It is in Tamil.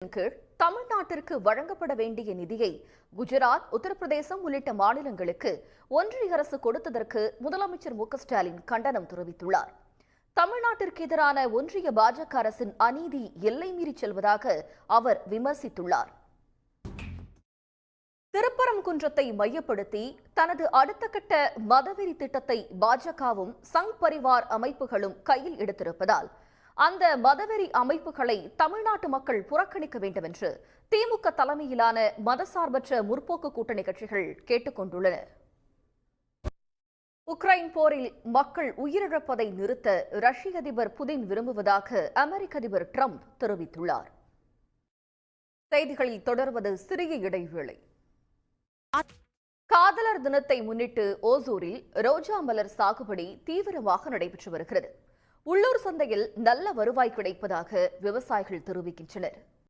திட்டத்தின் கீழ் தமிழ்நாட்டிற்கு வழங்கப்பட வேண்டிய நிதியை குஜராத், உத்தரப்பிரதேசம் உள்ளிட்ட மாநிலங்களுக்கு ஒன்றிய அரசு கொடுத்ததற்கு முதலமைச்சர் மு.க.ஸ்டாலின் கண்டனம் தெரிவித்துள்ளார். தமிழ்நாட்டிற்கு எதிரான ஒன்றிய பாஜக அரசின் அநீதி எல்லை மீறி செல்வதாக அவர் விமர்சித்துள்ளார். திருப்பரங்குன்றத்தை மையப்படுத்தி தனது அடுத்த கட்ட மதவெறி திட்டத்தை பாஜகவும் சங் பரிவார் அமைப்புகளும் கையில் எடுத்திருப்பதால் அந்த மதவெறி அமைப்புகளை தமிழ்நாட்டு மக்கள் புறக்கணிக்க வேண்டும் என்று திமுக தலைமையிலான மதசார்பற்ற முற்போக்கு கூட்டணி கட்சிகள் கேட்டுக் கொண்டுள்ளன. உக்ரைன் போரில் மக்கள் உயிரிழப்பதை நிறுத்த ரஷ்ய அதிபர் புதின் விரும்புவதாக அமெரிக்க அதிபர் டிரம்ப் தெரிவித்துள்ளார். செய்திகளில் தொடர்வது சிறிய இடைவேளை. காதலர் தினத்தை முன்னிட்டு ஓசூரில் ரோஜா மலர் சாகுபடி தீவிரமாக நடைபெற்று வருகிறது. உள்ளூர் சந்தையில் நல்ல வருவாய் கிடைப்பதாக விவசாயிகள் தெரிவிக்கின்றனர்.